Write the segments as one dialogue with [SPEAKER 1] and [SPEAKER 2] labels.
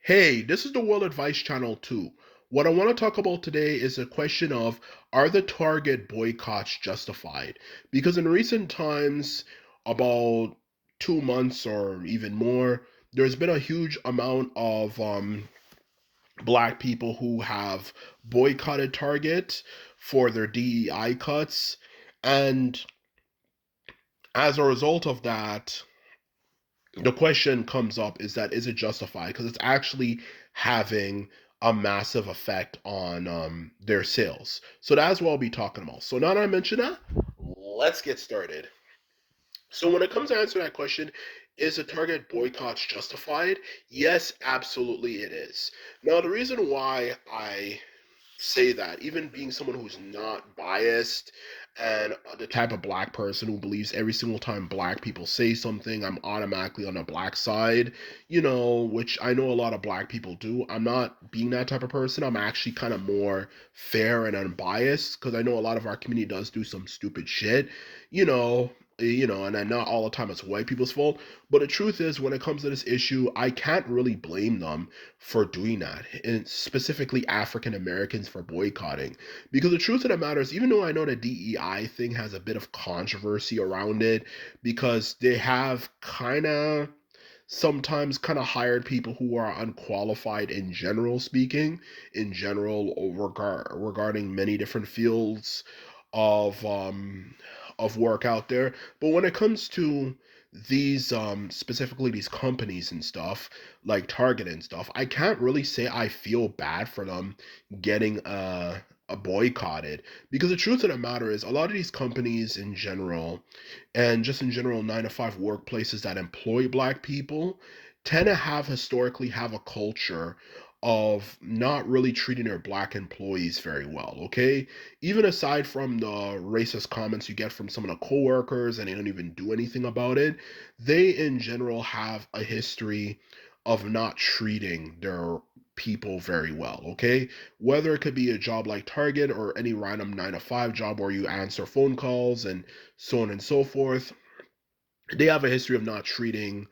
[SPEAKER 1] Hey, this is the World Advice Channel too. What I want to talk about today is a question of, are the Target boycotts justified? Because in recent times, about 2 months or even more, there's been a huge amount of black people who have boycotted Target for their DEI cuts. And as a result of that, the question comes up is that, is it justified? Because it's actually having a massive effect on their sales. So that's what I'll be talking about. So now that I mentioned that, let's get started. So when it comes to answering that question, is the Target boycotts justified? Yes, absolutely it is. Now the reason why I say that, even being someone who's not biased and the type of black person who believes every single time black people say something, I'm automatically on the black side, which I know a lot of black people do. I'm not being that type of person. I'm actually kind of more fair and unbiased because I know a lot of our community does do some stupid shit, you know. And then not all the time it's white people's fault. But the truth is, when it comes to this issue, I can't really blame them for doing that, and specifically African Americans for boycotting. Because the truth of the matter is, even though I know the DEI thing has a bit of controversy around it, because they have sometimes kind of hired people who are unqualified in general speaking, in general regarding many different fields of work out there. But when it comes to these specifically these companies and stuff like Target and stuff, I can't really say I feel bad for them getting a boycotted, because the truth of the matter is a lot of these companies in general, and just in general 9 to 5 workplaces that employ black people, tend to have historically have a culture of not really treating their black employees very well, okay? Even aside from the racist comments you get from some of the coworkers and they don't even do anything about it, they in general have a history of not treating their people very well, okay? Whether it could be a job like Target or any random 9 to 5 job where you answer phone calls and so on and so forth, they have a history of not treating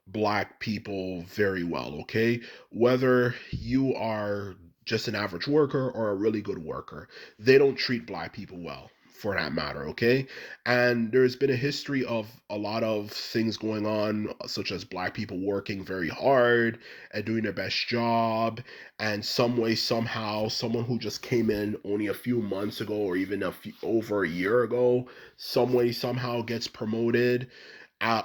[SPEAKER 1] black people very well, okay? Whether you are just an average worker or a really good worker, they don't treat black people well, for that matter, okay? And there's been a history of a lot of things going on, such as black people working very hard and doing their best job, and some way, somehow, someone who just came in only a few months ago or even over a year ago, some way, somehow gets promoted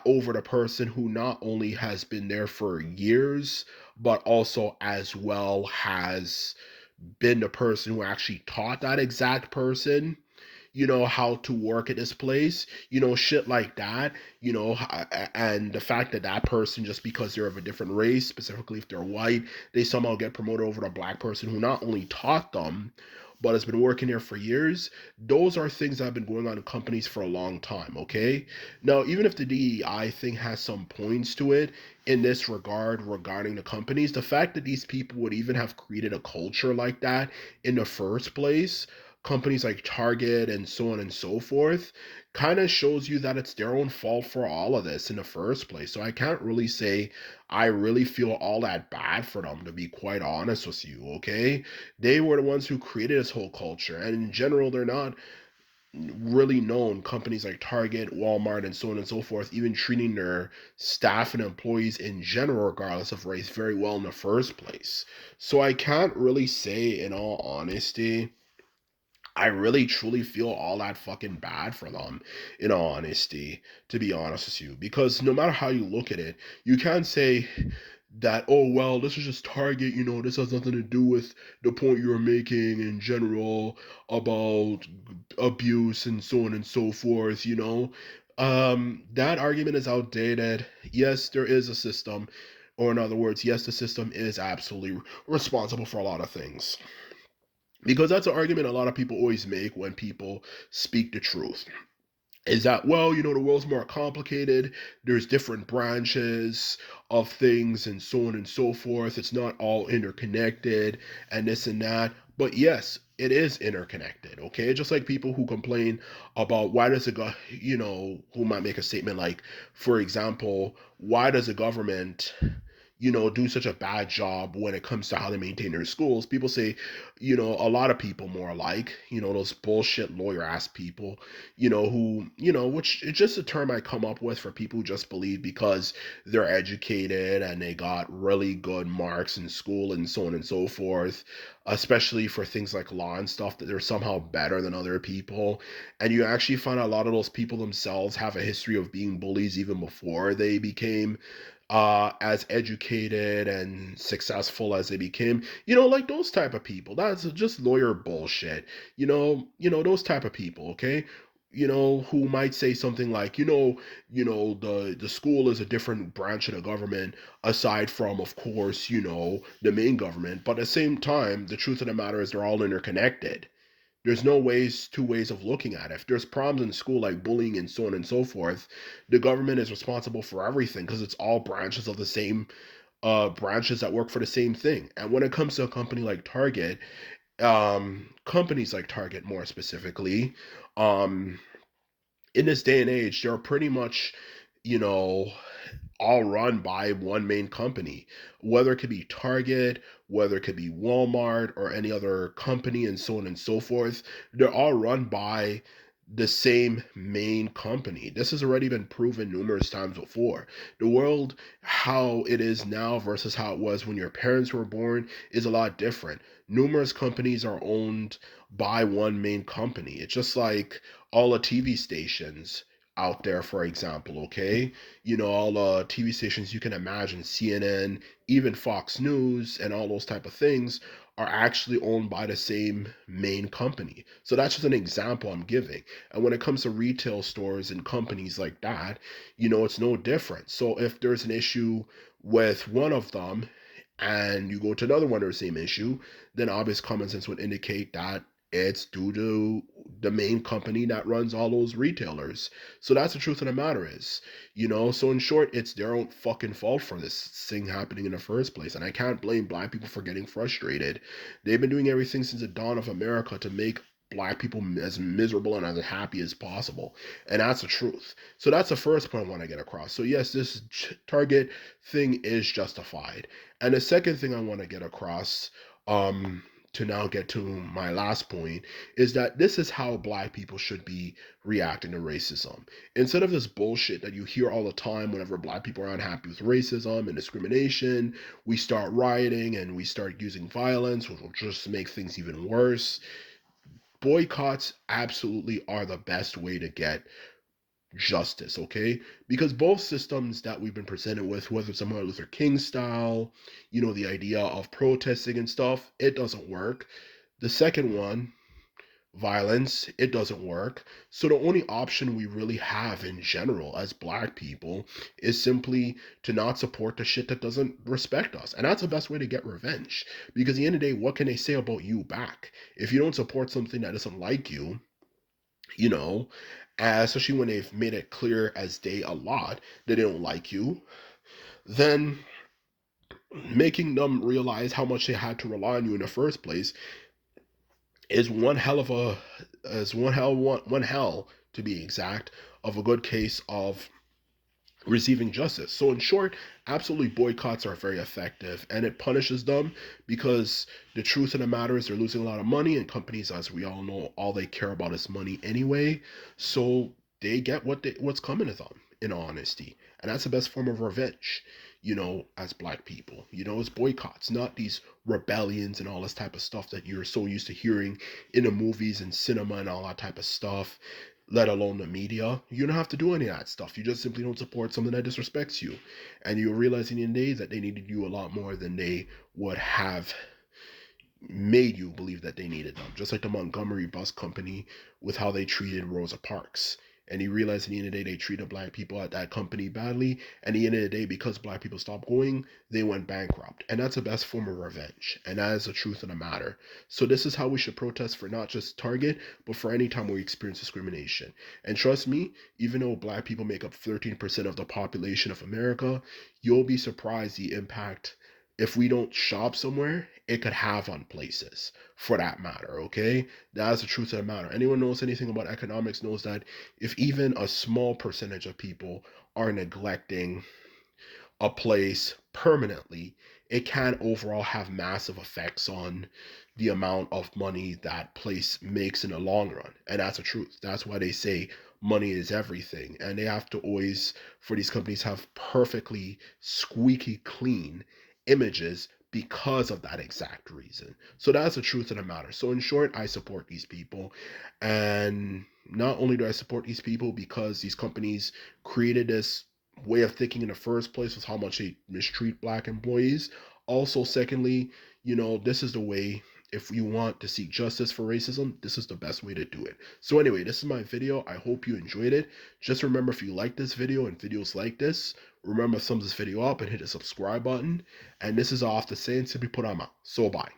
[SPEAKER 1] over the person who not only has been there for years, but also as well has been the person who actually taught that exact person, how to work at this place, shit like that, and the fact that that person, just because they're of a different race, specifically if they're white, they somehow get promoted over to a black person who not only taught them, but has been working there for years. Those are things that have been going on in companies for a long time, okay? Now, even if the DEI thing has some points to it in this regard regarding the companies, the fact that these people would even have created a culture like that in the first place, companies like Target and so on and so forth, kind of shows you that it's their own fault for all of this in the first place. So I can't really say I really feel all that bad for them, to be quite honest with you, okay? They were the ones who created this whole culture. And in general, they're not really known, companies like Target, Walmart, and so on and so forth, even treating their staff and employees in general, regardless of race, very well in the first place. So I can't really say, in all honesty, I really truly feel all that fucking bad for them, in all honesty, to be honest with you. Because no matter how you look at it, you can't say that, oh, well, this is just Target, this has nothing to do with the point you're making in general about abuse and so on and so forth, That argument is outdated. Yes, there is a system, or in other words, yes, the system is absolutely responsible for a lot of things. Because that's an argument a lot of people always make when people speak the truth. Is that, well, the world's more complicated. There's different branches of things and so on and so forth. It's not all interconnected and this and that. But yes, it is interconnected, okay? Just like people who complain about why does it go, who might make a statement like, for example, why does the government do such a bad job when it comes to how they maintain their schools. People say, a lot of people more like, those bullshit lawyer ass people, which is just a term I come up with for people who just believe because they're educated and they got really good marks in school and so on and so forth, especially for things like law and stuff, that they're somehow better than other people. And you actually find a lot of those people themselves have a history of being bullies even before they became as educated and successful as they became. Like those type of people. That's just lawyer bullshit. Those type of people, okay? Who might say something like, the school is a different branch of the government aside from, of course, the main government. But at the same time, the truth of the matter is they're all interconnected. There's no two ways of looking at it. If there's problems in school like bullying and so on and so forth, the government is responsible for everything because it's all branches of the same branches that work for the same thing. And when it comes to a company like Target, companies like Target more specifically, um, in this day and age, they're pretty much, you know, all run by one main company, whether it could be Target, whether it could be Walmart or any other company, and so on and so forth. They're all run by the same main company. This has already been proven numerous times before. The world, how it is now versus how it was when your parents were born, is a lot different. Numerous companies are owned by one main company. It's just like all the TV stations out there, for example, okay? All the TV stations you can imagine, CNN, even Fox News, and all those type of things are actually owned by the same main company. So that's just an example I'm giving. And when it comes to retail stores and companies like that, it's no different. So if there's an issue with one of them and you go to another one or the same issue, then obvious common sense would indicate that it's due to the main company that runs all those retailers. So that's the truth of the matter is, so in short, it's their own fucking fault for this thing happening in the first place. And I can't blame black people for getting frustrated. They've been doing everything since the dawn of America to make black people as miserable and as happy as possible. And that's the truth. So that's the first point I want to get across. So yes, this Target thing is justified. And the second thing I want to get across, to now get to my last point, is that this is how black people should be reacting to racism. Instead of this bullshit that you hear all the time whenever black people are unhappy with racism and discrimination, we start rioting and we start using violence, which will just make things even worse. Boycotts absolutely are the best way to get justice, okay? Because both systems that we've been presented with, whether it's a Martin Luther King style, the idea of protesting and stuff, it doesn't work. The second one, violence, it doesn't work. So the only option we really have in general as black people is simply to not support the shit that doesn't respect us. And that's the best way to get revenge. Because at the end of the day, what can they say about you back? If you don't support something that doesn't like you know, especially when they've made it clear as day a lot that they don't like you, then making them realize how much they had to rely on you in the first place is one hell of a is one hell to be exact of a good case of receiving justice. So in short, absolutely boycotts are very effective and it punishes them because the truth of the matter is they're losing a lot of money and companies, as we all know, all they care about is money anyway. So they get what's coming to them in all honesty. And that's the best form of revenge, as black people. It's boycotts, not these rebellions and all this type of stuff that you're so used to hearing in the movies and cinema and all that type of stuff, let alone the media. You don't have to do any of that stuff. You just simply don't support something that disrespects you. And you realize in the end of the day that they needed you a lot more than they would have made you believe that they needed them. Just like the Montgomery Bus Company with how they treated Rosa Parks. And he realized at the end of the day they treated black people at that company badly. And at the end of the day, because black people stopped going, they went bankrupt. And that's the best form of revenge. And that is the truth of the matter. So this is how we should protest for not just Target, but for any time we experience discrimination. And trust me, even though black people make up 13% of the population of America, you'll be surprised the impact, if we don't shop somewhere, it could have on places for that matter, okay? That's the truth of the matter. Anyone knows anything about economics knows that if even a small percentage of people are neglecting a place permanently, it can overall have massive effects on the amount of money that place makes in the long run. And that's the truth. That's why they say money is everything. And they have to always, for these companies, have perfectly squeaky clean images because of that exact reason. So that's the truth of the matter. So in short, I support these people. And not only do I support these people because these companies created this way of thinking in the first place with how much they mistreat black employees. Also, secondly, this is the way, if you want to seek justice for racism, this is the best way to do it. So anyway, this is my video. I hope you enjoyed it. Just remember, if you like this video and videos like this, remember to thumbs this video up and hit the subscribe button. And this is all I have to say, and simply put, I'm out. So bye.